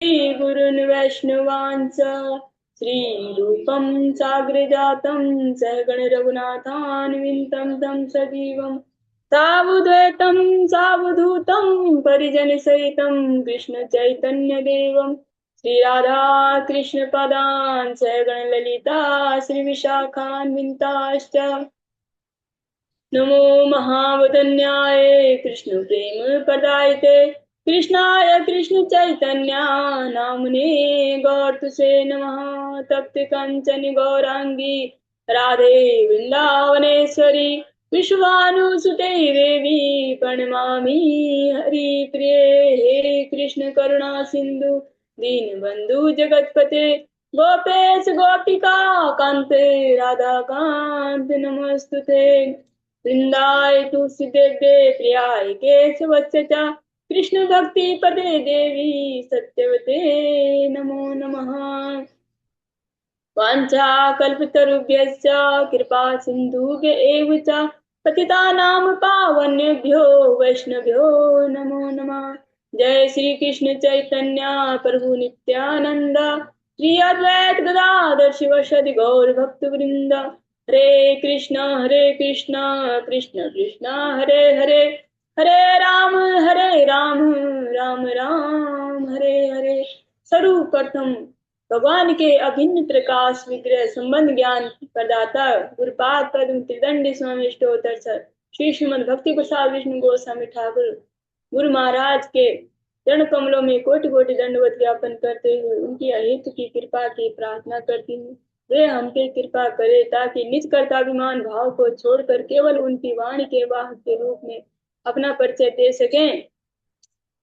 गुरुन् वैष्णवांच श्रीरूपं साग्रजातं सहगण रघुनाथान्वितं तं सजीवं सावधूतं सावधूतं परिजनसहितं कृष्ण चैतन्य देवं श्री राधा कृष्ण पदान् सहगण ललिता श्री विशाखान्विताश्च नमो महावदन्याय कृष्ण प्रेम प्रदायते कृष्णाय कृष्ण चैतन्य नामने गौरतुसे नमः तप्त कंचन गौरांगी राधे वृंदावनेश्वरी विश्वानुसुते देवी प्रणमामि हरिप्रिये हे कृष्ण करुणा सिंधु दीनबंधु जगतपते गोपेश गोपिका कांते राधा कांत नमस्तुते वृंदाय तुलसी देव्ये प्रियाय केशवस्य च कृष्ण भक्ति पदे देवी सत्यवते नमो नमः वाञ्छाकल्पतरुभ्यश्च कृपा सिन्धुभ्य एव च पतितानां पावनेभ्यो वैष्णवभ्यो नमो नमः जय श्री कृष्ण चैतन्य प्रभु नित्यानंद श्री अद्वैत गदाधर शिवसदि गौर भक्तवृंद हरे कृष्ण कृष्ण कृष्ण हरे हरे हरे राम राम राम हरे हरे। सर्वप्रथम भगवान के अभिन्न प्रकाश विग्रह संबंध ज्ञान प्रदाता गुरुपाद पद्म त्रिदंडी स्वामी अष्टोत्तर श्री श्रीमद भक्ति प्रसाद विष्णु गोस्वामी ठाकुर गुरु महाराज के चरण कमलों में कोटि कोटि दंडवत ज्ञापन करते हुए उनकी अहित की कृपा की प्रार्थना करती हूँ। वे हम पे कृपा करे ताकि निज कर्ताभिमान भाव को छोड़कर केवल उनकी वाणी के वाहक के रूप में अपना परिचय दे सकें।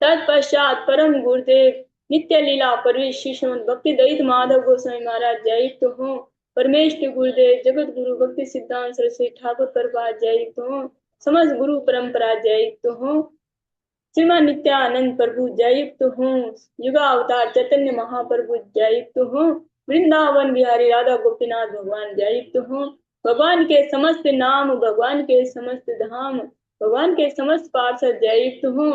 तत्पश्चात परम गुरुदेव नित्य लीला परवेश श्रीमद भक्ति दयित माधव गोस्वामी महाराज जययुक्त हो। परमेश्वर गुरुदेव जगत गुरु भक्ति सिद्धांत सरस्वती ठाकुर प्रभात जययुक्त हो। समस्त गुरु परंपरा जययुक्त हो। श्रीमान नित्यानंद प्रभु जययुक्त हो। युगा अवतार चैतन्य महाप्रभु जययुक्त हो। वृंदावन बिहारी राधा गोपीनाथ भगवान जययुक्त हो। भगवान के समस्त नाम भगवान के समस्त धाम भगवान के समस्त पार्षद जययुक्त हो।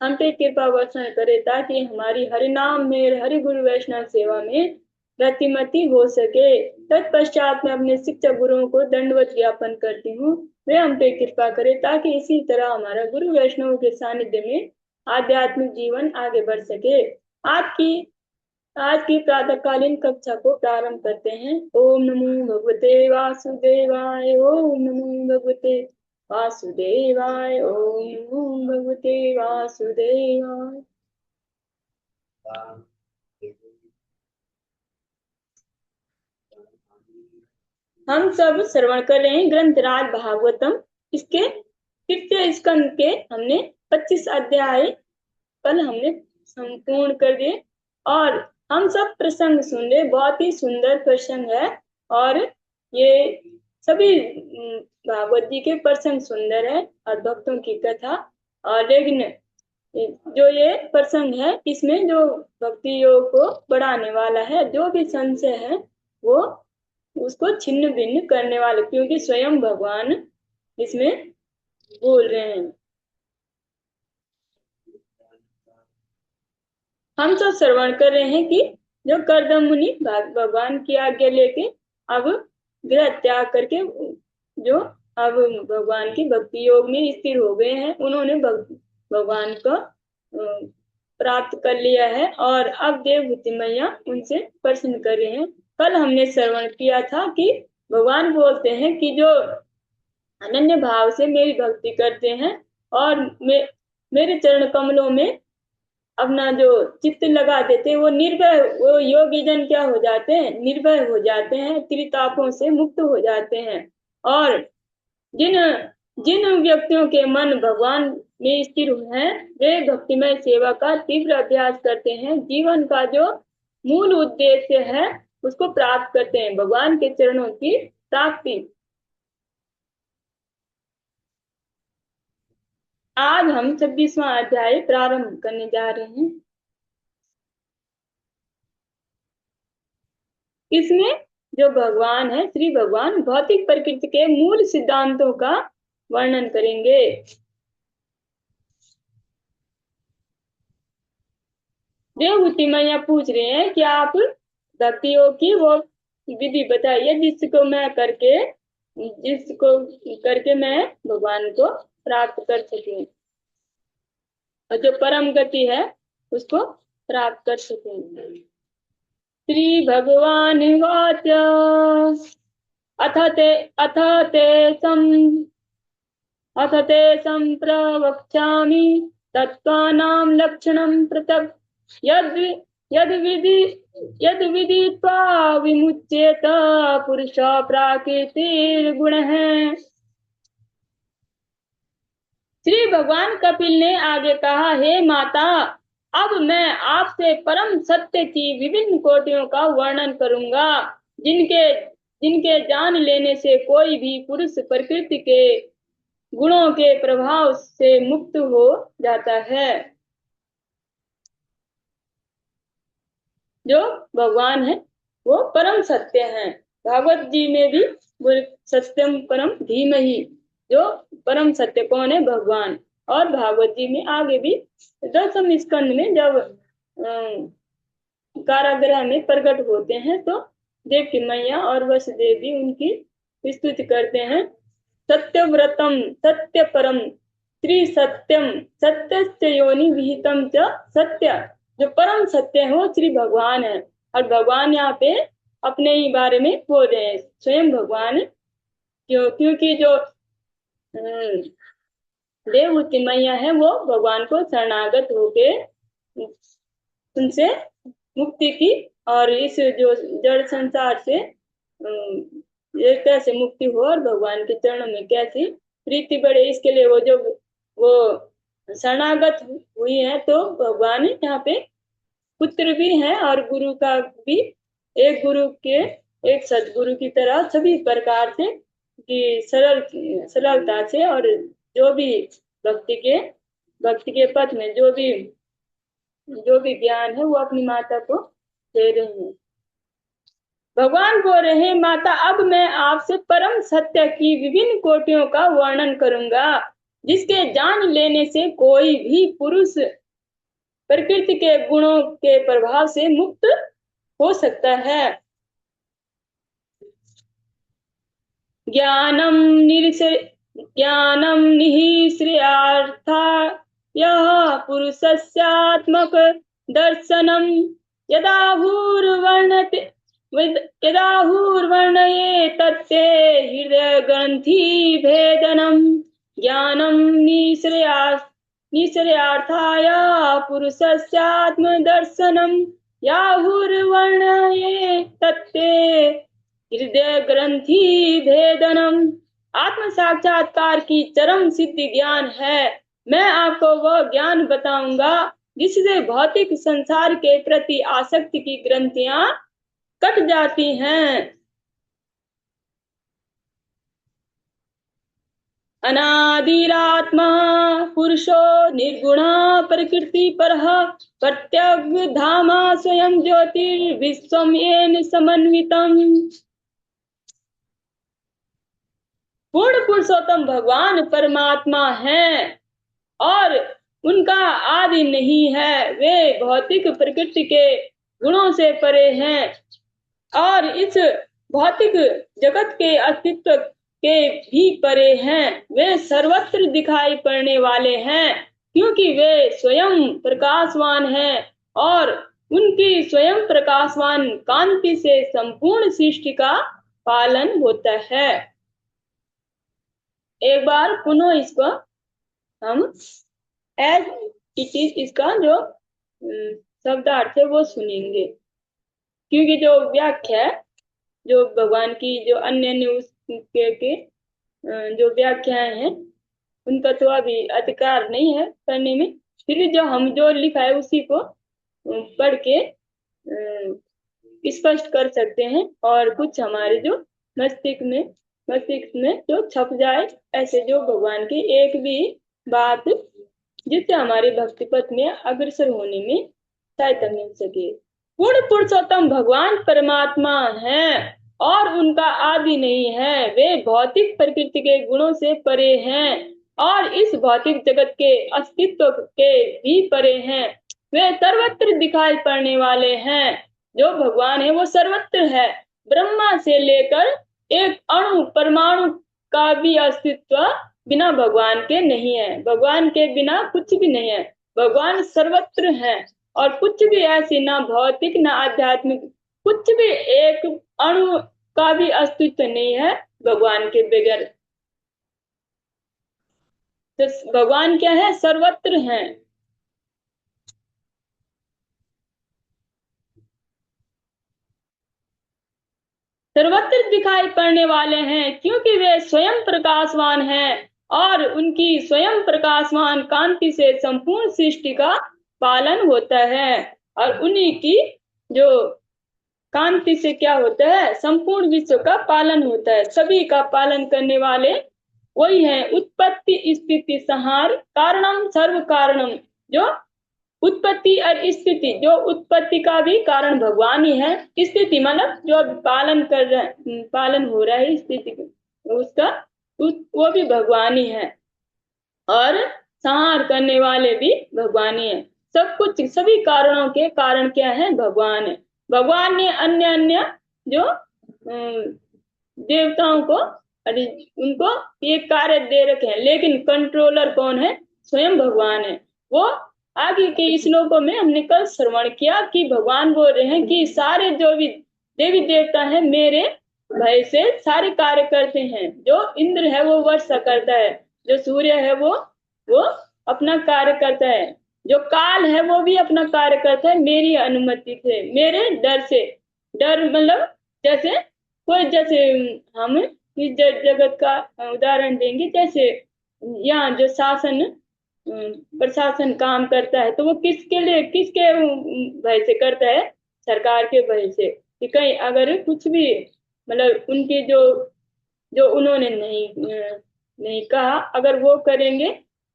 हम पे कृपा वर्षण करे ताकि हमारी हरि नाम में हरि गुरु वैष्णव सेवा में रतिमति हो सके। तत्पश्चात मैं अपने शिक्षक गुरुओं को दंडवत ज्ञापन करती हूँ। वे हम पे कृपा करे ताकि इसी तरह हमारा गुरु वैष्णव के सानिध्य में आध्यात्मिक जीवन आगे बढ़ सके। आज की प्रातःकालीन कक्षा को प्रारंभ करते हैं। ओम नमो भगवते वासुदेवाय ओम नमो भगवते वासुदेवाय ओम नमो भगवते वासुदेवाय। हम सब श्रवण कर रहे हैं ग्रंथराज भागवतम। इसके तृतीय स्कंद के हमने 25 अध्याय कल हमने संपूर्ण कर दिए और हम सब प्रसंग सुन रहे। बहुत ही सुंदर प्रसंग है और ये सभी भागवत जी के प्रसंग सुंदर है और भक्तों की कथा। और लेकिन जो ये प्रसंग है इसमें जो भक्ति योग को बढ़ाने वाला है, जो भी संशय है वो उसको छिन्न भिन्न करने वाले, क्योंकि स्वयं भगवान इसमें बोल रहे हैं। हम सब श्रवण कर रहे हैं कि जो कर्दम मुनि भगवान की आज्ञा लेके अब गृह त्याग करके जो अब भगवान की भक्ति योग में स्थिर हो गए हैं, उन्होंने भगवान को प्राप्त कर लिया है और अब देवभूति मैया उनसे प्रश्न कर रहे हैं। कल हमने श्रवण किया था कि भगवान बोलते हैं कि जो अनन्य भाव से मेरी भक्ति करते हैं और मेरे चरण कमलों में अपना जो चित्त लगा देते, वो निर्भय, वो योगी जन क्या हो जाते हैं, निर्भय हो जाते हैं, त्रितापों से मुक्त हो जाते हैं। और जिन जिन व्यक्तियों के मन भगवान में स्थिर हैं, वे भक्तिमय सेवा का तीव्र अभ्यास करते हैं, जीवन का जो मूल उद्देश्य है उसको प्राप्त करते हैं, भगवान के चरणों की प्राप्ति। आज हम 26वां अध्याय प्रारंभ करने जा रहे हैं। इसमें जो भगवान है, श्री भगवान भौतिक प्रकृति के मूल सिद्धांतों का वर्णन करेंगे। देवहूति मैया पूछ रहे हैं कि आप भक्ति योग की वो विधि बताइए जिसको करके मैं भगवान को प्राप्त कर सकूं और जो परम गति है उसको प्राप्त कर सकूं। श्री भगवान वाच अथ ते अथ ते सम अथ ते संप्रवक्ष्यामि तत्त्वानां लक्षणं पृथक् यद् यद्विधि यद्विदित्वा विमुच्येत पुरुषः प्राकृतिर्गुणः। श्री भगवान कपिल ने आगे कहा, हे माता, अब मैं आपसे परम सत्य की विभिन्न कोटियों का वर्णन करूंगा जिनके जिनके जान लेने से कोई भी पुरुष प्रकृति के गुणों के प्रभाव से मुक्त हो जाता है। जो भगवान है वो परम सत्य है। भागवत जी में भी सत्यम परम धीमहि, जो परम सत्य कौन है? भगवान। और भागवत जी में आगे भी 10वें स्कंद में जब कारागृह में प्रकट होते हैं तो देवकी मैया और वसुदेव भी उनकी स्तुति करते हैं। सत्यव्रतम सत्य परम त्रिसत्यम सत्यस्य योनि विहितम च सत्य। जो परम सत्य है वो श्री भगवान है। और भगवान यहाँ पे अपने ही बारे में बोल रहे हैं, स्वयं भगवान। क्योंकि जो देवहूति मैया है वो भगवान को शरणागत होके उनसे मुक्ति की और इस जो जड़ संसार से कैसे मुक्ति हो और भगवान के चरणों में कैसी प्रीति बढ़े, इसके लिए वो शरणागत हुई है। तो भगवान यहाँ पे पुत्र भी है और गुरु का भी, एक गुरु के एक सदगुरु की तरह सभी प्रकार से कि सरलता से और जो भी भक्ति के पथ में जो भी ज्ञान है वो अपनी माता को दे रहे हैं। भगवान बोल रहे हैं, माता, अब मैं आपसे परम सत्य की विभिन्न कोटियों का वर्णन करूंगा जिसके जान लेने से कोई भी पुरुष प्रकृति के गुणों के प्रभाव से मुक्त हो सकता है। ज्ञानम निःश्रेयार्था यह पुरुषस्यात्मक दर्शनम यदाहुर्वर्णये तत्ते हृदय ग्रंथि भेदनम। ज्ञानम निःश्रेयार्थाय पुरुषस्यात्म दर्शनम याहुर्वर्णये तत्ते हृदय ग्रंथि भेदनम। आत्म साक्षात्कार की चरम सिद्धि ज्ञान है। मैं आपको वह ज्ञान बताऊंगा जिससे भौतिक संसार के प्रति आसक्ति की ग्रंथियां कट जाती हैं। अनादिरात्मा पुरुषो निर्गुण प्रकृति परः प्रत्यग्धामा स्वयं ज्योतिर्विश्वम् येन समन्वितम्। पूर्ण पुरुषोत्तम भगवान परमात्मा हैं और उनका आदि नहीं है। वे भौतिक प्रकृति के गुणों से परे हैं और इस भौतिक जगत के अस्तित्व के भी परे हैं। वे सर्वत्र दिखाई पड़ने वाले हैं क्योंकि वे स्वयं प्रकाशवान हैं और उनकी स्वयं प्रकाशवान कांति से संपूर्ण सृष्टि का पालन होता है। एक बार पुनः इसको हम एज इट इज इसका जो शब्दार्थ है वो सुनेंगे, क्योंकि जो व्याख्या है जो भगवान की जो अन्य उसके जो व्याख्याएं हैं उनका तो अभी अधिकार नहीं है करने में। फिर जो लिखा है उसी को पढ़ के स्पष्ट कर सकते हैं और कुछ हमारे जो मस्तिष्क में जो छप जाए, ऐसे जो भगवान की एक भी बात जिससे हमारे भक्ति पथ में अग्रसर होने में सहायता मिल सके। पूर्ण पुरुषोत्तम भगवान परमात्मा हैं और उनका आदि नहीं है। वे भौतिक प्रकृति के गुणों से परे हैं और इस भौतिक जगत के अस्तित्व के भी परे हैं। वे सर्वत्र दिखाई पड़ने वाले हैं। जो भगवान है वो सर्वत्र है। ब्रह्मा से लेकर एक अणु परमाणु का भी अस्तित्व बिना भगवान के नहीं है। भगवान के बिना कुछ भी नहीं है। भगवान सर्वत्र है और कुछ भी ऐसी ना भौतिक ना आध्यात्मिक कुछ भी एक अणु का भी अस्तित्व नहीं है भगवान के बगैर। तो भगवान क्या है? सर्वत्र है। सर्वत्र दिखाई पड़ने वाले हैं क्योंकि वे स्वयं प्रकाशवान हैं और उनकी स्वयं प्रकाशवान कांति से संपूर्ण सृष्टि का पालन होता है। और उन्हीं की जो कांति से क्या होता है? संपूर्ण विश्व का पालन होता है। सभी का पालन करने वाले वही है। उत्पत्ति स्थिति संहार कारणम सर्व कारणम। जो उत्पत्ति और स्थिति, जो उत्पत्ति का भी कारण भगवान ही है। स्थिति मतलब जो पालन कर रहे, पालन हो रहा है स्थिति उसका, वो भी भगवान ही है। और संहार करने वाले भी भगवान ही है। सब कुछ सभी कारणों के कारण क्या है? भगवान है। भगवान ने अन्य अन्य जो देवताओं को उनको ये कार्य दे रखे हैं, लेकिन कंट्रोलर कौन है? स्वयं भगवान है। वो आगे के श्लोकों में हमने कल श्रवण किया कि भगवान बोल रहे हैं कि सारे जो भी देवी देवता हैं मेरे भय से सारे कार्य करते हैं। जो इंद्र है वो वर्षा करता है, जो सूर्य है वो अपना कार्य करता है, जो काल है वो भी अपना कार्य करता है मेरी अनुमति से, मेरे डर से। डर मतलब जैसे कोई, जैसे हम इस जगत का उदाहरण देंगे, जैसे यहाँ जो शासन प्रशासन काम करता है तो वो किसके लिए, किसके भय से करता है? सरकार के भय से। कि कहीं अगर कुछ भी मतलब उनके जो जो उन्होंने नहीं कहा, अगर वो करेंगे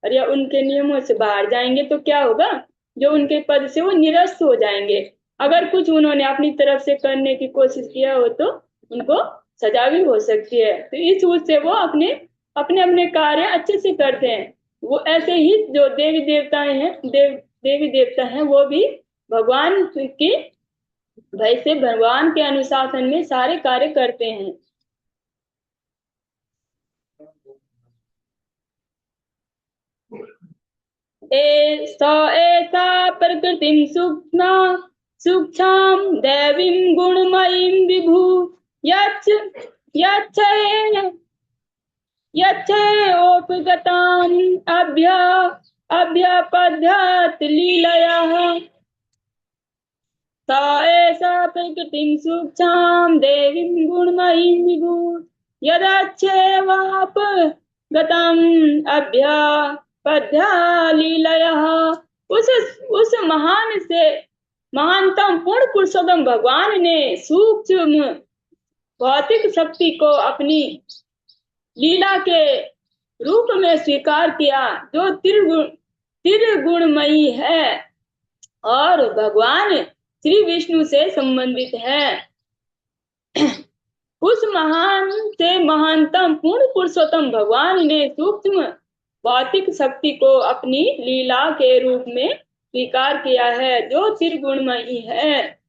और या उनके नियमों से बाहर जाएंगे तो क्या होगा? जो उनके पद से वो निरस्त हो जाएंगे। अगर कुछ उन्होंने अपनी तरफ से करने की कोशिश किया हो तो उनको सजा भी हो सकती है। तो इस उससे वो अपने अपने अपने कार्य अच्छे से करते हैं। वो ऐसे ही जो देवी देवताएं हैं, देवी देवता हैं, वो भी भगवान की भय से भगवान के अनुशासन में सारे कार्य करते हैं। ऐसा प्रकृतिं सूक्ष्मा सूक्ष्म दैवीं गुणमयीं विभु यच्च यच्चये यच्चयोपगताम् अभ्यपद्यत लीलयः। स एषा प्रकृतिं सूक्ष्मां देवीं गुणमयीं विभु यदच्चैवापगतम् अभ्यपद्य लीलयः। उस महान से महानतम पूर्ण पुरुषोत्तम भगवान ने सूक्ष्म भौतिक शक्ति को अपनी लीला के रूप में स्वीकार किया, जो त्रिगुणमयी है और भगवान श्री विष्णु से संबंधित है। उस महान से महानतम पूर्ण पुरुषोत्तम भगवान ने सूक्ष्म भौतिक शक्ति को अपनी लीला के रूप में स्वीकार किया है, जो त्रिगुणमयी है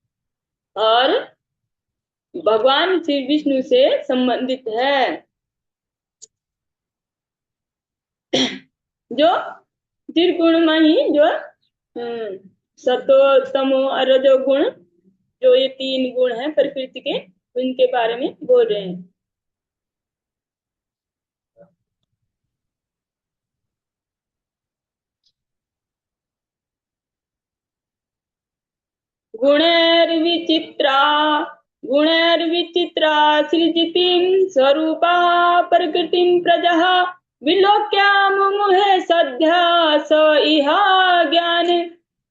और भगवान श्री विष्णु से संबंधित है। जो त्रिगुणमयी, जो सतो तमो और रजोगुण, जो ये तीन गुण हैं प्रकृति के, उनके बारे में बोल रहे हैं। गुणैर्विचित्रा गुणैर्विचित्रा सृजितिं स्वरूपा प्रकृतिं प्रजः विलोक्या मुमुहे सद्या स इहा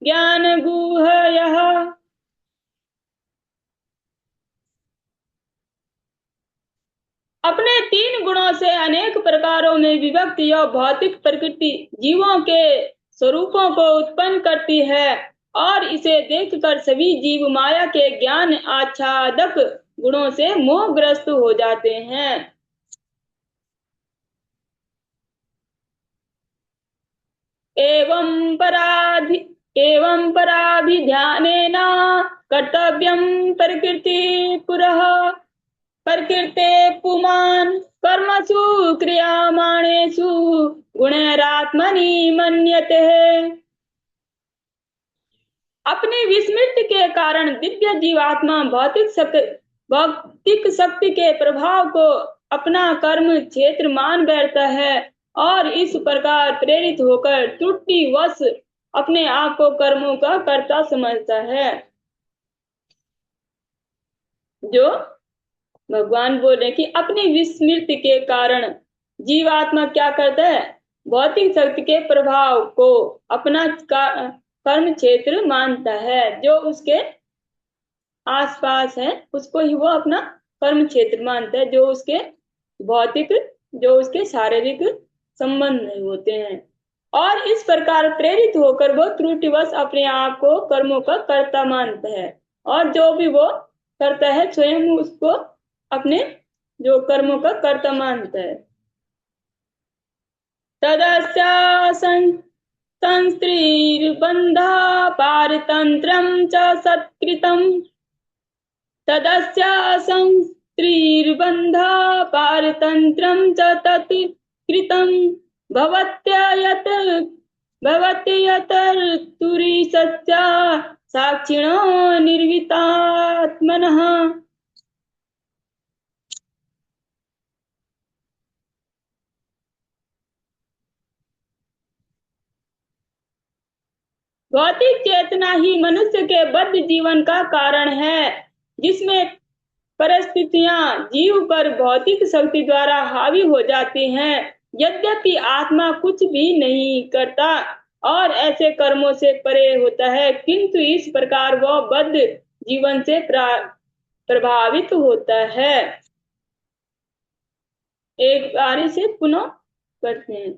ज्ञान गुह्यः। अपने तीन गुणों से अनेक प्रकारों में विभक्त यह भौतिक प्रकृति जीवों के स्वरूपों को उत्पन्न करती है और इसे देखकर सभी जीव माया के ज्ञान आच्छादक गुणों से मोहग्रस्त हो जाते हैं। एवं पराभिध्यानेन कर्तव्यं प्रकृते पुमान् कर्मसु क्रियमाणेषु गुणैरात्मनि मन्यते। अपनी विस्मृति के कारण दिव्य जीवात्मा भौतिक शक्ति के प्रभाव को अपना कर्म क्षेत्र मान बैठता है और इस प्रकार प्रेरित होकर त्रुटिवश अपने आप को कर्मों का कर्ता समझता है। जो भगवान बोले कि अपनी विस्मृति के कारण जीवात्मा क्या करता है, भौतिक शक्ति के प्रभाव को अपना कर्म क्षेत्र मानता है। जो उसके आसपास है उसको ही वो अपना कर्म क्षेत्र मानता है, जो उसके शारीरिक संबंध नहीं होते हैं। और इस प्रकार प्रेरित होकर वो त्रुटिवश अपने आप को कर्मों का कर्ता मानता है और जो भी वो करता है स्वयं उसको अपने जो कर्मों का कर्ता मानता है। तदस्य संस्त्रीर्बन्धा पारतन्त्रं च सत्कृतं। तदस्य संस्त्रीर्बन्धा पारतन्त्रं च तत्कृतं। भवत्ययतर्तुरीशस्य साक्षिणो निर्वितात्मनः। भौतिक चेतना ही मनुष्य के बद्ध जीवन का कारण है, जिसमें परिस्थितियां जीव पर भौतिक शक्ति द्वारा हावी हो जाती हैं। यद्यपि आत्मा कुछ भी नहीं करता और ऐसे कर्मों से परे होता है, किंतु इस प्रकार वह बद्ध जीवन से प्रभावित होता है। एक बार इसे पुनः पढ़ते हैं।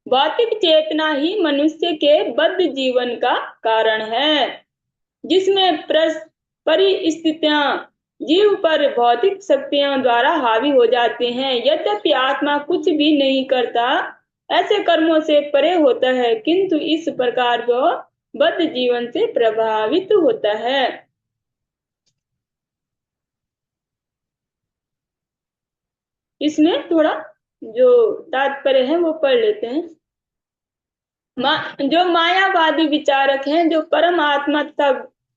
भौतिक चेतना ही मनुष्य के बद्ध जीवन का कारण है, जिसमें परिस्थितियां जीव पर भौतिक शक्तियों द्वारा हावी हो जाती हैं। यद्यपि आत्मा कुछ भी नहीं करता, ऐसे कर्मों से परे होता है, किंतु इस प्रकार वह बद्ध जीवन से प्रभावित होता है। इसमें थोड़ा जो तात्पर्य है वो पढ़ लेते हैं। जो मायावादी विचारक हैं, जो परम आत्मा तथा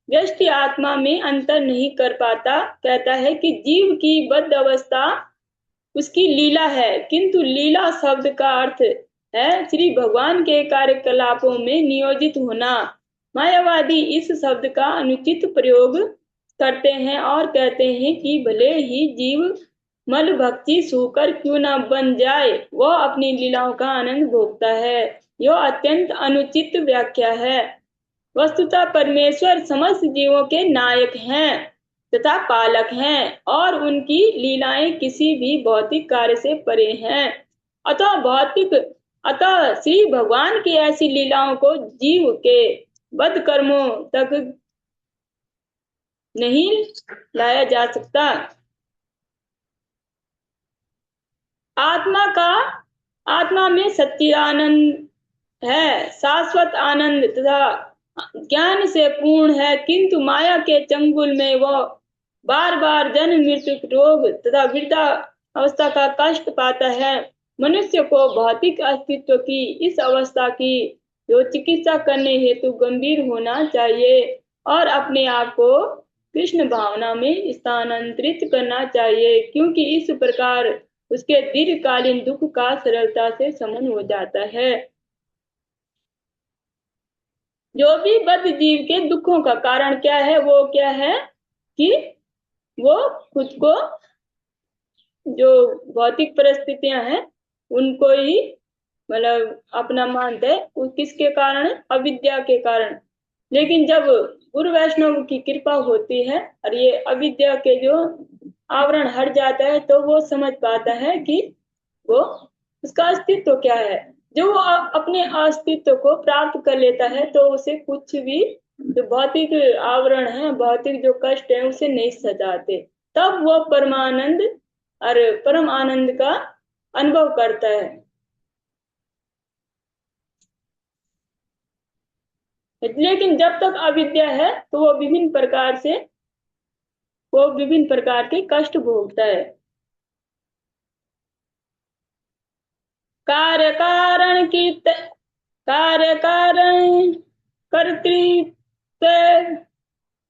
व्यष्टि आत्मा में अंतर नहीं कर पाता, कहता है कि जीव की बद्ध अवस्था उसकी लीला है, किंतु लीला शब्द का अर्थ है श्री भगवान के कार्यकलापों में नियोजित होना। मायावादी इस शब्द का अनुचित प्रयोग करते हैं और कहते हैं कि भले ही जीव मल भक्ति सूकर क्यों न बन जाए, वह अपनी लीलाओं का आनंद भोगता है। यह अत्यंत अनुचित व्याख्या है। वस्तुतः परमेश्वर समस्त जीवों के नायक हैं तथा पालक हैं और उनकी लीलाएं किसी भी भौतिक कार्य से परे हैं। अतः श्री भगवान की ऐसी लीलाओं को जीव के बद्ध कर्मों तक नहीं लाया जा सकता। आत्मा में सच्ची आनंद है, शाश्वत आनंद तथा ज्ञान से पूर्ण है, किंतु माया के चंगुल में वह बार बार जन्म मृत्यु रोग तथा वृद्धा अवस्था का कष्ट पाता है। मनुष्य को भौतिक अस्तित्व की इस अवस्था की जो चिकित्सा करने हेतु गंभीर होना चाहिए और अपने आप को कृष्ण भावना में स्थानांतरित करना चाहिए, क्योंकि इस प्रकार उसके दीर्घकालीन दुख का सरलता से शमन हो जाता है। जो भी बद्ध जीव के दुखों का कारण क्या है, वो क्या है कि वो खुद को जो भौतिक परिस्थितियां हैं उनको ही मतलब अपना मानते हैं। किसके कारण? अविद्या के कारण। लेकिन जब गुरु वैष्णव की कृपा होती है और ये अविद्या के जो आवरण हट जाता है, तो वो समझ पाता है कि वो उसका अस्तित्व क्या है। जो वो अपने अस्तित्व को प्राप्त कर लेता है, तो उसे कुछ भी जो भौतिक आवरण है, भौतिक जो कष्ट है, उसे नहीं सताते। तब वो परमानंद और परम आनंद का अनुभव करता है। लेकिन जब तक अविद्या है तो वो विभिन्न प्रकार के कष्ट भोगता है। कार्य कारण की कार्य कारण कर्तृत्व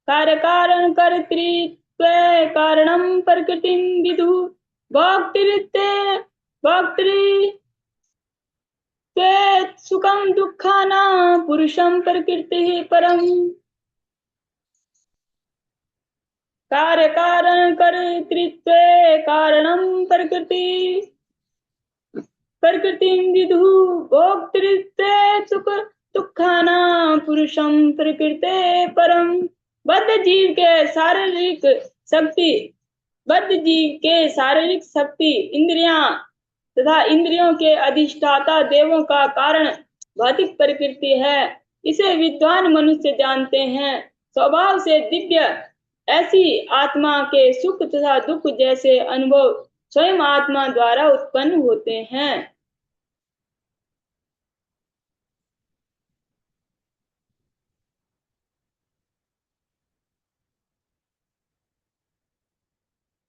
कार्य कारण कर्तृत्व कारणम प्रकृतिम विदु भोक्तृत्व भोक्तृत्व सुखम दुखाना पुरुषम प्रकृति परम। कार्य कारण कर्तृत्व कारणम प्रकृति प्रकृतिम विदु भोक्तृत्व सुख दुखाना पुरुषम प्रकृते परम। बद्ध जीव के शारीरिक शक्ति इंद्रियां तथा इंद्रियों के अधिष्ठाता देवों का कारण भौतिक प्रकृति है। इसे विद्वान मनुष्य जानते हैं। स्वभाव से दिव्य ऐसी आत्मा के सुख तथा दुख जैसे अनुभव स्वयं आत्मा द्वारा उत्पन्न होते हैं।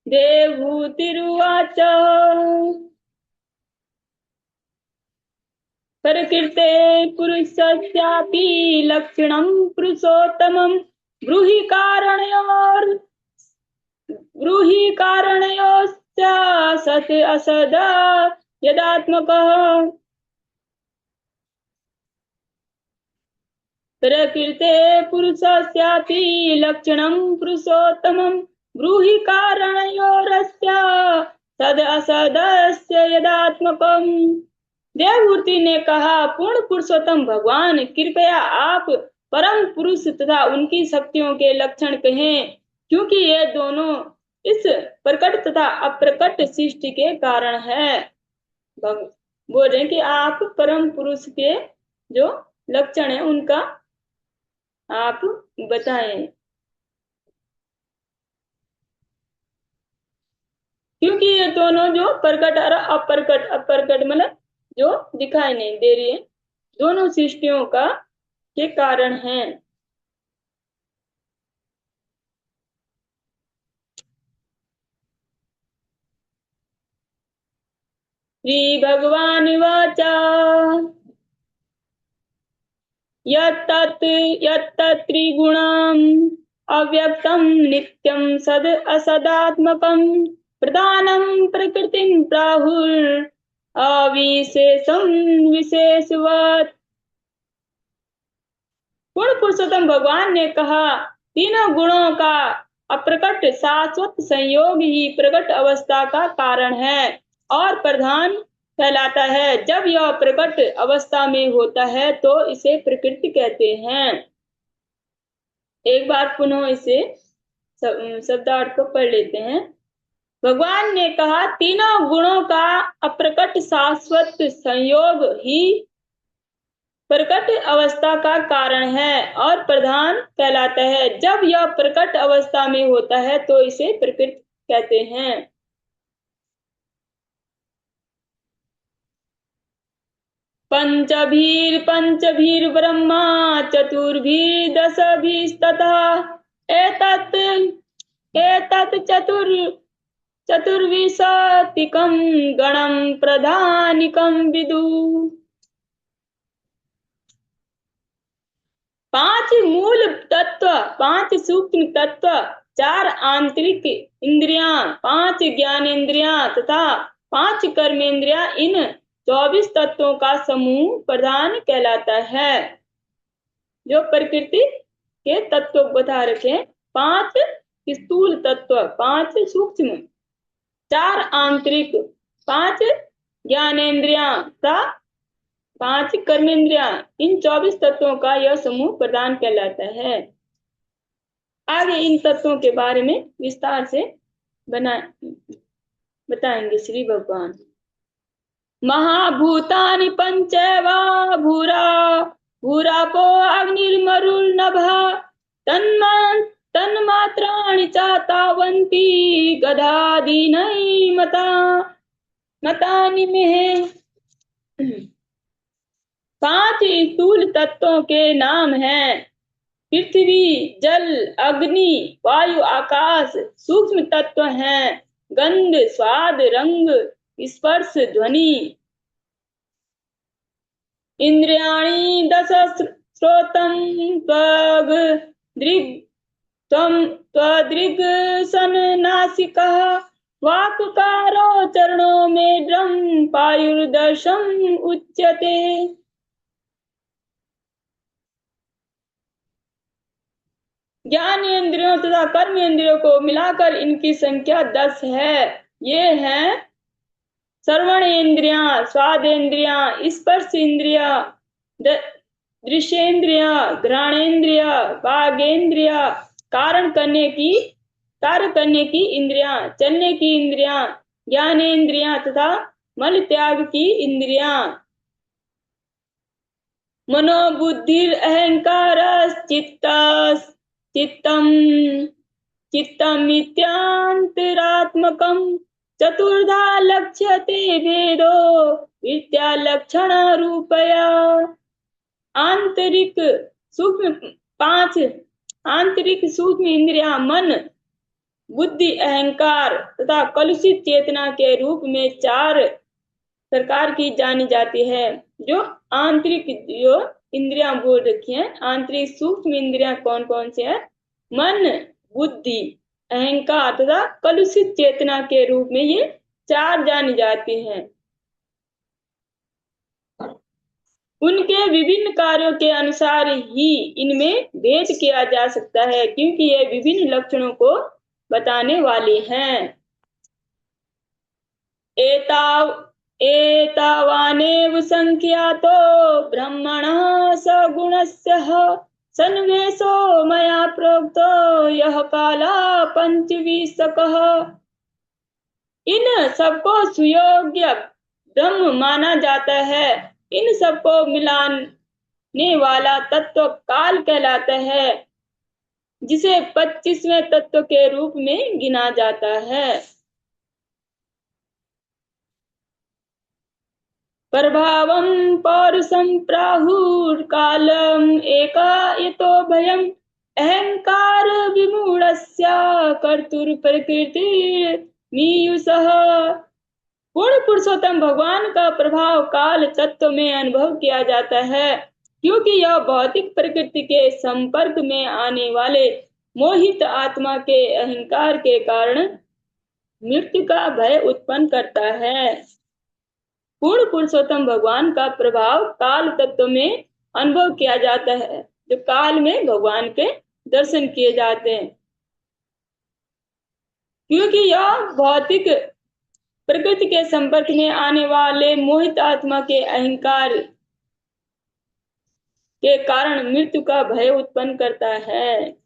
देवहूतिरुवाच प्रकृते पुरुषस्यापि लक्षणं पुरुषोत्तमं ब्रूहि कारणयोश्च सत् असद यदात्मकः। प्रकृते पुरुषस्यापि लक्षणं पुरुषोत्तमं ब्रूहि कारणयोरस्य सद असदस्य यदात्मकम्। देवहूति ने कहा, पूर्ण पुरुषोत्तम भगवान, कृपया आप परम पुरुष तथा उनकी शक्तियों के लक्षण कहें, क्योंकि ये दोनों इस प्रकट तथा अप्रकट सृष्टि के कारण है। बोल रहे कि आप परम पुरुष के जो लक्षण है उनका आप बताएं, क्योंकि ये दोनों जो प्रकट और अप्रकट मतलब जो दिखाई नहीं दे रही है, दोनों सृष्टियों का के कारण हैं। श्री भगवान वाचा यत्त्रिगुणम् अव्यक्तं नित्यं सद असदात्मकं प्रधानं प्रकृतिं प्राहुर् अविशेषं विशेषवत्। पूर्ण पुरुषोत्तम भगवान ने कहा, तीनों गुणों का अप्रकट शाश्वत संयोग ही प्रकट अवस्था का कारण है और प्रधान कहलाता है। जब यह प्रकट अवस्था में होता है तो इसे प्रकृति कहते हैं। एक बार पुनः इसे शब्दार्थ को पढ़ लेते हैं। भगवान ने कहा, तीनों गुणों का अप्रकट शाश्वत संयोग ही प्रकट अवस्था का कारण है और प्रधान कहलाता है। जब यह प्रकट अवस्था में होता है तो इसे प्रकृति कहते हैं। पंचभीर ब्रह्मा चतुर्भिर्दशभिस्तथा एतत् चतुर्विंशतिकं गणं प्रधानिकं विदु। 5 मूल तत्व, 5 सूक्ष्म तत्व, 4 आंतरिक इंद्रियां, 5 ज्ञानेंद्रियां तथा 5 कर्मेंद्रियां, इन 24 तत्वों का समूह प्रधान कहलाता है। जो प्रकृति के तत्व बता रखे, 5 स्थूल तत्व, 5 सूक्ष्म, 4 आंतरिक, 5 ज्ञानेंद्रियां तथा 5 कर्मेंद्रियां, इन 24 तत्वों का यह समूह प्रधान कहलाता है। आगे इन तत्वों के बारे में विस्तार से बताएंगे श्री भगवान। महाभूतानि पंचैव भूरापो अग्निर्मरुर्नभः तन्मात्राणि च तावन्ति गदादीनै मतानि मे। 5 स्थूल तत्वों के नाम हैं पृथ्वी, जल, अग्नि, वायु, आकाश। सूक्ष्म तत्व हैं गंध, स्वाद, रंग, स्पर्श, ध्वनि। इंद्रियाणि दश श्रोत्रं त्वग् दृग् त्वदृग् सन्नासिकः वाक्कारो चरणो मेढ्रं पायुर्दर्शम् उच्यते। ज्ञान इंद्रियों तथा कर्म इंद्रियों को मिलाकर इनकी संख्या 10 है। ये हैं श्रवण इंद्रियां, स्वाद इंद्रियां, स्पर्श इंद्रिया, दृश्येंद्रिया, घ्राणेन्द्रिया, वागेंद्रिया, कार्य करने की इंद्रियां, चलने की इंद्रियां, ज्ञानेन्द्रियां तथा मल त्याग की इंद्रियां। मनोबुद्धिर अहंकार चित्तमित्यांतरात्मकं चतुर्धा लक्ष्यते भेदो विद्या लक्षण रूपया। आंतरिक सूक्ष्म 5 आंतरिक सूक्ष्म इंद्रियां मन, बुद्धि, अहंकार तथा कलुषित चेतना के रूप में 4 प्रकार की जानी जाती है। जो आंतरिक जो इंद्रियां बोल रखी हैं, आंतरिक सूक्ष्म इंद्रियां कौन कौन से हैं? मन, बुद्धि, अहंकार तथा कलुषित चेतना के रूप में ये 4 जानी जाती हैं। उनके विभिन्न कार्यों के अनुसार ही इनमें भेद किया जा सकता है, क्योंकि ये विभिन्न लक्षणों को बताने वाले हैं। एतावानेव संख्यातो ब्रह्मणः सगुणस्य सन्वेषो मया प्रोक्तो यह काला पंचविंशकः। इन सबको सुयोग्य ब्रह्म माना जाता है। इन सबको मिलाने वाला तत्व काल कहलाता है, जिसे 25वें तत्व के रूप में गिना जाता है। प्रभावं पौरुषं प्राहुर्कालम् एकायतो भयम् अहंकार विमूढस्य कर्तुर्प्रकृतिर्मीयुषः। पूर्ण पुरुषोत्तम भगवान का प्रभाव काल तत्व में अनुभव किया जाता है, क्योंकि यह भौतिक प्रकृति के संपर्क में आने वाले मोहित आत्मा के अहंकार के कारण मृत्यु का भय उत्पन्न करता है। पूर्ण पुरुषोत्तम भगवान का प्रभाव काल तत्व में अनुभव किया जाता है, जो काल में भगवान के दर्शन किए जाते हैं, क्योंकि यह भौतिक प्रकृति के संपर्क में आने वाले मोहित आत्मा के अहंकार के कारण मृत्यु का भय उत्पन्न करता है।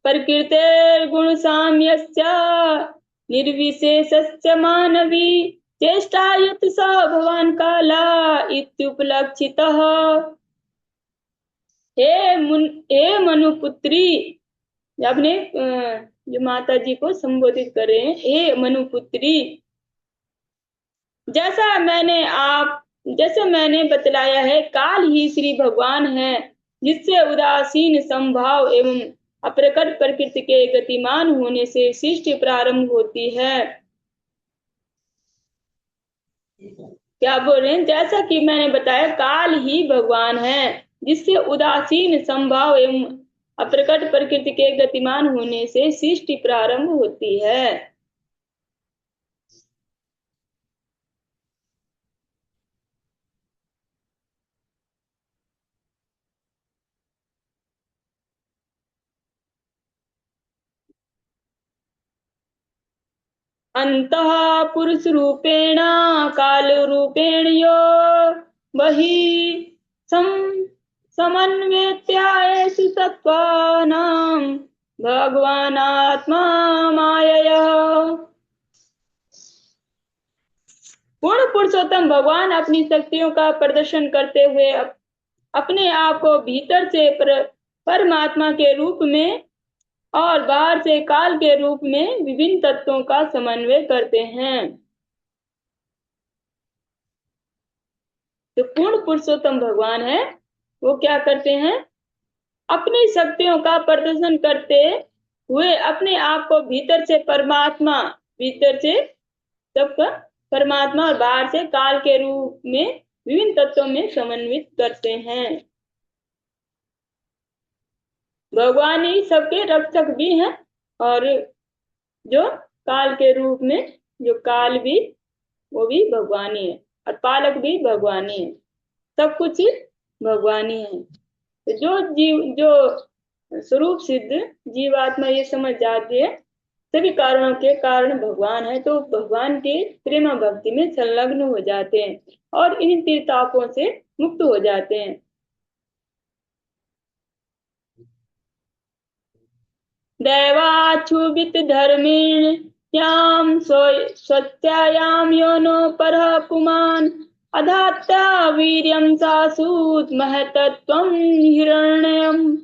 प्रकृतेर्गुण साम्यस्य निर्विशेषस्य मानवी चेष्टायत स भगवान काला इत्युपलक्षितः। हे मनुपुत्री, अपने जो माता जी को संबोधित कर रहे हैं, हे मनुपुत्री, जैसा मैंने बतलाया है, काल ही श्री भगवान है, जिससे उदासीन संभाव एवं अप्रकट प्रकृति के गतिमान होने से सृष्टि प्रारंभ होती है। क्या बोल रहे हैं? जैसा कि मैंने बताया, काल ही भगवान है, जिससे उदासीन संभाव एवं अप्रकट प्रकृति के गतिमान होने से सृष्टि प्रारंभ होती है। अंतः पुरुष रूपेण काल रूपेण यो वही समन्वेत्यायसु तत्त्वानां भगवानात्मा मायया। पूर्ण पुरुषोत्तम भगवान अपनी शक्तियों का प्रदर्शन करते हुए अपने आप को भीतर से परमात्मा के रूप में और बाहर से काल के रूप में विभिन्न तत्वों का समन्वय करते हैं। जो पूर्ण पुरुषोत्तम भगवान है वो क्या करते हैं, अपनी शक्तियों का प्रदर्शन करते हुए अपने आप को भीतर से परमात्मा, भीतर से सबका परमात्मा और बाहर से काल के रूप में विभिन्न तत्वों में समन्वित करते हैं। भगवान ही सबके रक्षक भी हैं और जो काल के रूप में जो काल भी वो भी भगवान ही है और पालक भी भगवान ही है, सब कुछ भगवान ही है। तो जो स्वरूप सिद्ध जीवात्मा ये समझ जाती है सभी कारणों के कारण भगवान है, तो भगवान के प्रेम भक्ति में संलग्न हो जाते हैं और इन तीर्थापों से मुक्त हो जाते हैं। दैवाच्छुभित धर्मेण याम स्वत्यायाम योनो परः पुमान् अधात्ता वीर्यं सासूत महतत्वं हिरण्यम्।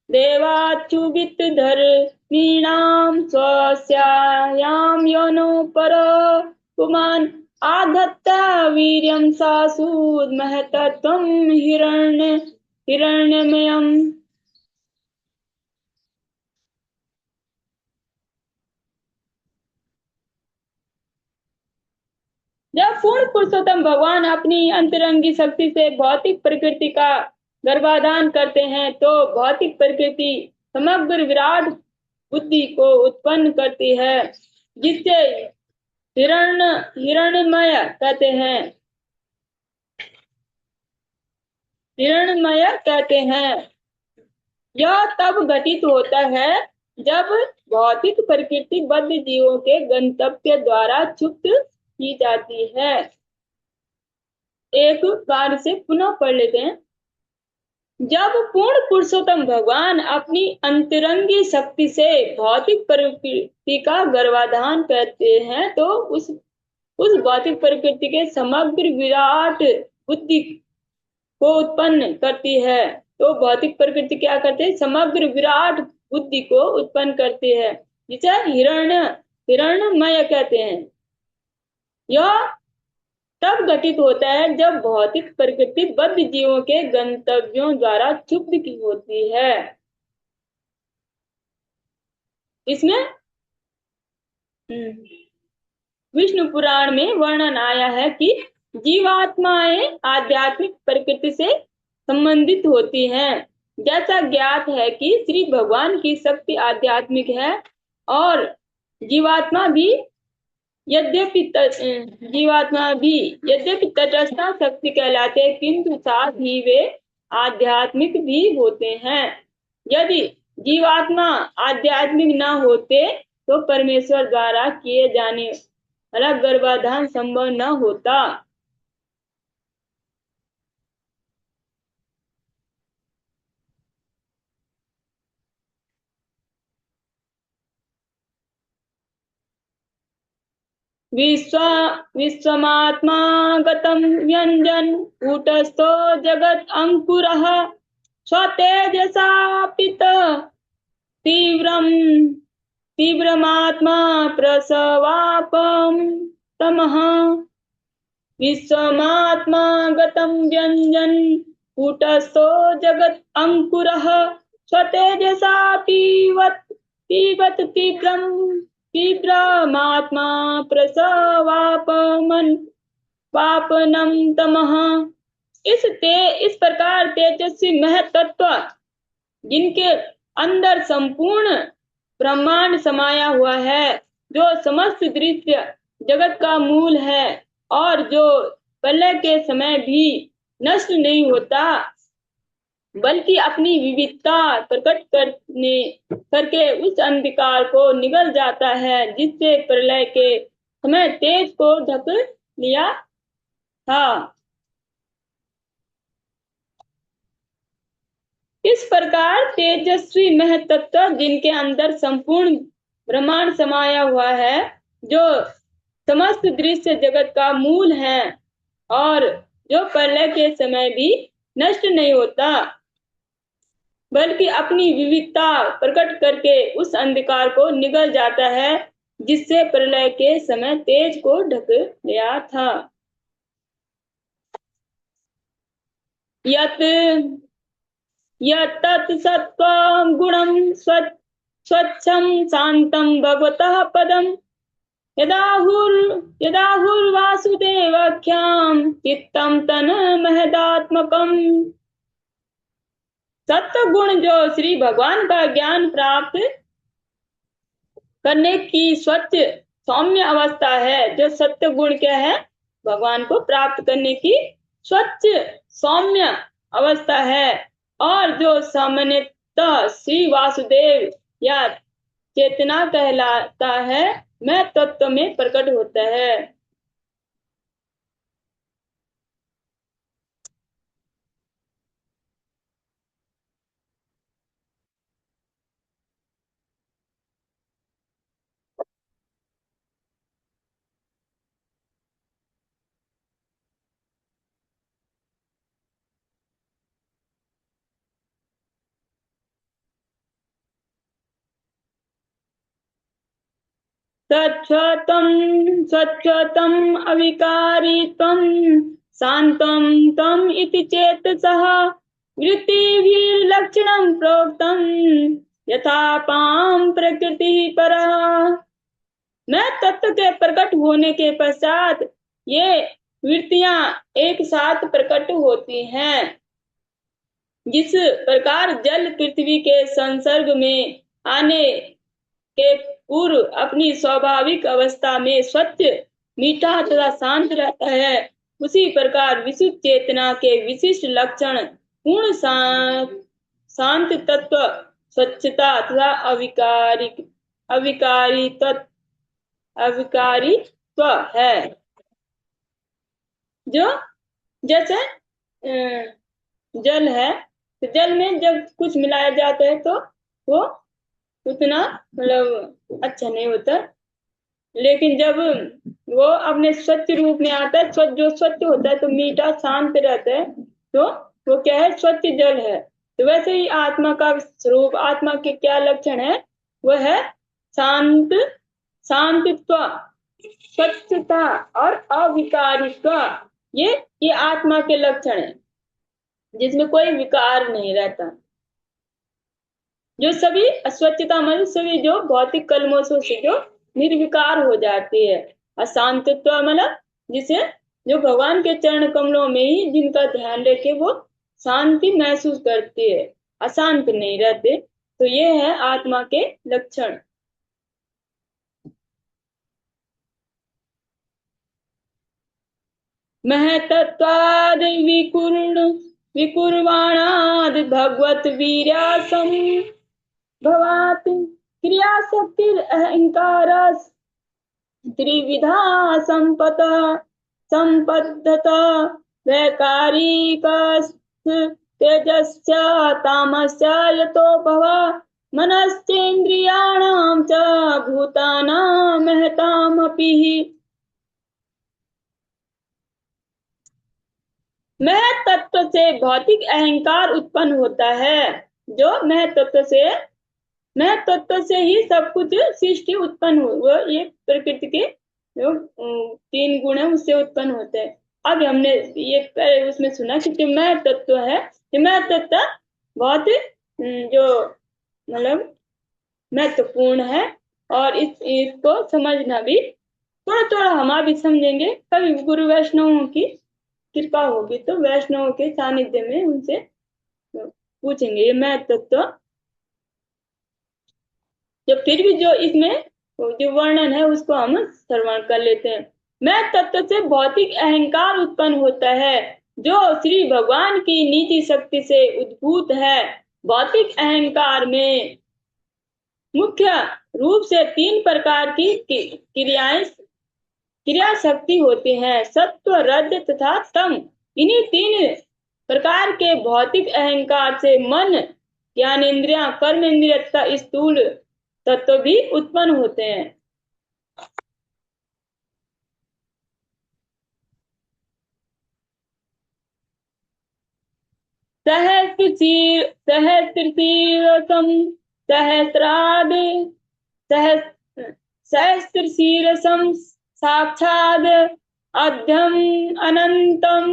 देवाच्छुभित धर्मीणां स्वस्यायां योनो परः पुमान् आधत्ता वीर्यं सासूत महतत्वं हिरण्यमयम्। जब पूर्ण पुरुषोत्तम भगवान अपनी अंतरंगी शक्ति से भौतिक प्रकृति का गर्भाधान करते हैं तो भौतिक प्रकृति समग्र विराट बुद्धि को उत्पन्न करती है, जिससे हिरण्यमय कहते हैं। हिरण्यमय कहते हैं। यह तब घटित होता है जब भौतिक प्रकृति बद्ध जीवों के गंतव्य द्वारा क्षुब्ध की जाती है। एक बार से पुनः पढ़ लेते हैं। जब पूर्ण पुरुषोत्तम भगवान अपनी अंतरंगी शक्ति से भौतिक प्रकृति का गर्भाधान करते हैं तो उस भौतिक प्रकृति के समग्र विराट बुद्धि को उत्पन्न करती है। तो भौतिक प्रकृति क्या करते हैं, समग्र विराट बुद्धि को उत्पन्न करती है, जिसे हिरण्यमय कहते हैं। यह तब घटित होता है जब भौतिक प्रकृति बद्ध जीवों के गंतव्यों द्वारा क्षुब्ध की होती है। इसमें विष्णु पुराण में वर्णन आया है कि जीवात्माएं आध्यात्मिक प्रकृति से संबंधित होती हैं। जैसा ज्ञात है कि श्री भगवान की शक्ति आध्यात्मिक है और जीवात्मा भी यद्यपि तटस्था शक्ति कहलाते हैं, किंतु साथ ही वे आध्यात्मिक भी होते हैं। यदि जीवात्मा आध्यात्मिक न होते तो परमेश्वर द्वारा किए जाने वाला गर्भाधान संभव न होता। विश्वमात्मा गतं व्यञ्जन कूटस्थो जगत् अंकुरः स्वतेजसा तीव्रमात्मा प्रसवापं तमः। विश्वमात्मा गतं व्यञ्जन कूटस्थो जगत् अंकुरः स्वतेजसा पीवत तीव्रमात्मा प्रसवापनं तमः। इस प्रकार तेजस्वी महतत्व जिनके अंदर संपूर्ण ब्रह्मांड समाया हुआ है, जो समस्त दृश्य जगत का मूल है और जो प्रलय के समय भी नष्ट नहीं होता बल्कि अपनी विविधता प्रकट करके उस अंधकार को निगल जाता है जिससे प्रलय के समय तेज को ढक लिया था। इस प्रकार तेजस्वी महतत्व जिनके अंदर संपूर्ण ब्रह्मांड समाया हुआ है, जो समस्त दृश्य जगत का मूल है और जो प्रलय के समय भी नष्ट नहीं होता, बल्कि अपनी विविधता प्रकट करके उस अंधकार को निगल जाता है जिससे प्रलय के समय तेज को ढक गया था। यत् यत्तत् सत्त्वं गुणं स्वच्छं शान्तं भगवतः पदम् यदाहुर्वासुदेवाख्यां चित्तं तन्महदात्मकम्। सत्व गुण जो श्री भगवान का ज्ञान प्राप्त करने की स्वच्छ सौम्य अवस्था है। जो सत्य गुण क्या है? भगवान को प्राप्त करने की स्वच्छ सौम्य अवस्था है। और जो सामान्यतः श्री वासुदेव या चेतना कहलाता है, मैं तत्व में प्रकट होता है। स्वच्छतम् अविकारित्वं शान्तं तम् इति चेतसः वृत्तिभिर्लक्षणं प्रोक्तं यथापां प्रकृतिः परः। मैं तत्व के प्रकट होने के पश्चात ये वृत्तियां एक साथ प्रकट होती हैं। जिस प्रकार जल पृथ्वी के संसर्ग में आने के पूर्व अपनी स्वाभाविक अवस्था में स्वच्छ, मीठा तथा शांत रहता है, उसी प्रकार विशुद्ध चेतना के विशिष्ट लक्षण पूर्ण शांत तत्व, स्वच्छता तथा अविकारित्व है। जो जैसे जल है, तो जल में जब कुछ मिलाया जाता है तो वो उतना मतलब अच्छा नहीं होता, लेकिन जब वो अपने स्वच्छ रूप में आता है, जो स्वच्छ होता है तो मीठा शांत रहता है, तो वो क्या है? स्वच्छ जल है। तो वैसे ही आत्मा का स्वरूप, आत्मा के क्या लक्षण है? वो है शांत, शांतित्व, स्वच्छता और अविकारित्व। ये आत्मा के लक्षण है, जिसमें कोई विकार नहीं रहता। जो सभी अस्वच्छता मतलब सभी जो भौतिक कलमोशों से जो निर्विकार हो जाती है। अशांतत्व मतलब जिसे जो भगवान के चरण कमलों में ही जिनका ध्यान रखे वो शांति महसूस करती है, अशांत नहीं रहते। तो ये है आत्मा के लक्षण। महतत्वाद विकुर्वाणाद भगवत वीर्यासम भवाति क्रियाशक्तिर अहंकार त्रिविधा संपत संपद्यत वैकारिकस् तेजस्य तामस्य यतो भव मनश्चेन्द्रियाणां च भूतानां महतामपि। मैं तत्व से भौतिक अहंकार उत्पन्न होता है। जो मैं तत्व से ही सब कुछ सृष्टि उत्पन्न हुआ। ये प्रकृति के जो तीन गुण है उससे उत्पन्न होते हैं। अब हमने ये उसमें सुना कि मैं तत्व है, कि मैं तत्व बहुत जो मतलब महत्वपूर्ण है। और इसको समझना भी थोड़ा थोड़ा हम भी समझेंगे। कभी गुरु वैष्णवों की कृपा होगी तो वैष्णव के सानिध्य में उनसे पूछेंगे ये मैं तत्व। जो फिर भी जो इसमें जो वर्णन है उसको हम श्रवण कर लेते हैं। मैं तत्व से भौतिक अहंकार उत्पन्न होता है, जो श्री भगवान की निजी शक्ति से उद्भूत है। भौतिक अहंकार में मुख्य रूप से तीन प्रकार की क्रिया शक्ति होती हैं, सत्व, रज तथा तम। इन्हीं तीन प्रकार के भौतिक अहंकार से मन, ज्ञानेन्द्रिया, कर्म इंद्रिय तथा स्थूल तत्व भी उत्पन्न होते हैं। सहस्रशीर्षं सहस्राद सहस्रशीर्षं साक्षाद अध्यम अनंतं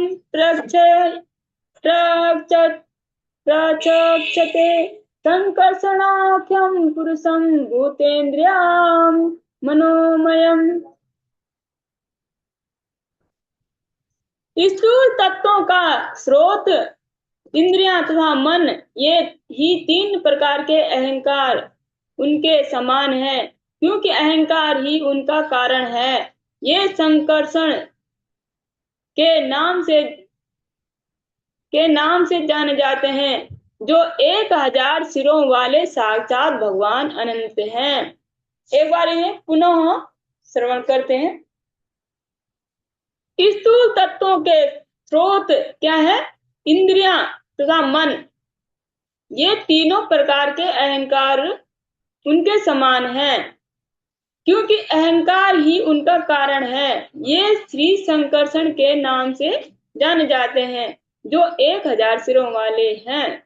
प्रचक्षते संकर्षणाख्यं पुरुषं भूतेन्द्रियां मनोमयम्। स्थूल तत्वों का स्रोत इंद्रियां तथा मन, ये ही तीन प्रकार के अहंकार उनके समान है, क्योंकि अहंकार ही उनका कारण है। ये संकर्षण के नाम से जाने जाते हैं, जो 1000 सिरों वाले साक्षात भगवान अनंत हैं। एक बार इन्हें पुनः श्रवण करते हैं। स्थूल तत्वों के स्रोत क्या है? इंद्रियां तथा मन, ये तीनों प्रकार के अहंकार उनके समान हैं, क्योंकि अहंकार ही उनका कारण है। ये श्री संकर्षण के नाम से जाने जाते हैं, जो 1000 सिरों वाले हैं।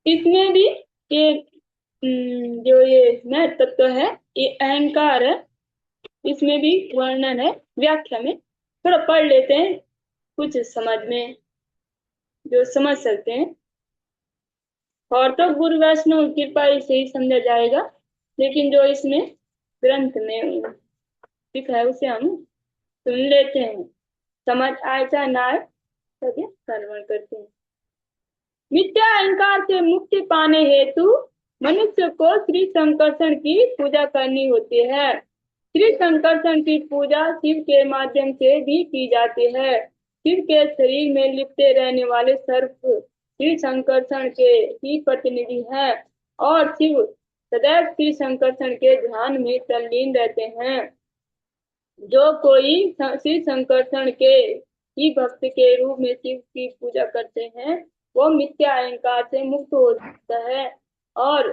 इसमें भी ये जो ये मैं तत्व है, ये अहंकार है, इसमें भी वर्णन है। व्याख्या में थोड़ा पढ़ लेते हैं, कुछ समझ में जो समझ सकते हैं। और तो गुरु वैष्णव कृपा से ही समझा जाएगा, लेकिन जो इसमें ग्रंथ में लिखा है उसे हम सुन लेते हैं। समझ आए चाहे ना आए, तभी श्रवण करते हैं। मिथ्या अहंकार से मुक्ति पाने हेतु मनुष्य को श्री संकर्षण की पूजा करनी होती है। श्री संकर्षण की पूजा शिव के माध्यम से भी की जाती है। शिव के शरीर में लिपटे रहने वाले सर्प श्री संकर्षण के ही प्रतिनिधि हैं, और शिव सदैव श्री संकर्षण के ध्यान में तल्लीन रहते हैं। जो कोई श्री संकर्षण के ही भक्त के रूप में शिव की पूजा करते हैं, वो मिथ्या अहंकार से मुक्त हो सकता है और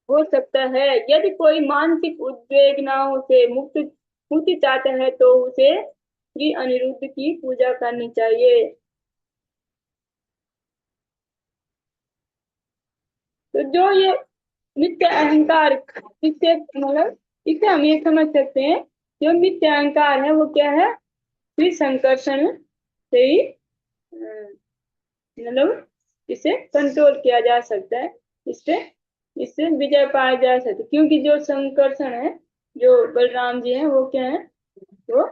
हो सकता है। यदि कोई मानसिक उद्वेगनाओं से मुक्ति चाहता है, तो उसे श्री अनिरुद्ध की पूजा करनी चाहिए। तो जो ये मिथ्या अहंकार, इससे मतलब इसे हम ये समझ सकते हैं, जो मिथ्या अहंकार है वो क्या है? श्री संकर्षण से ही मतलब इसे कंट्रोल किया जा सकता है, इससे इससे विजय पाया जा सकता है। क्योंकि जो संकर्षण है, जो बलराम जी हैं, वो क्या है? वो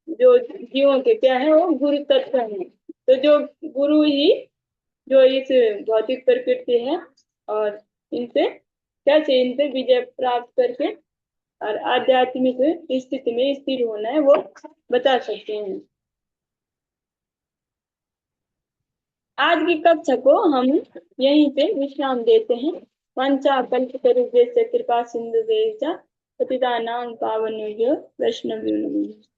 जो जीवों के क्या है? वो गुरु तत्व है। तो जो गुरु ही जो इस भौतिक प्रकृति है, और इनसे कैसे इनसे विजय प्राप्त करके और आध्यात्मिक स्थिति में स्थिर होना है, वो बता सकते हैं। आज की कक्षा को हम यहीं पे विश्राम देते हैं। वांछा कल्पतरुभ्यश्च कृपा सिंधुभ्यश्च पतितानां पावनेभ्यो वैष्णवेभ्यो नमः।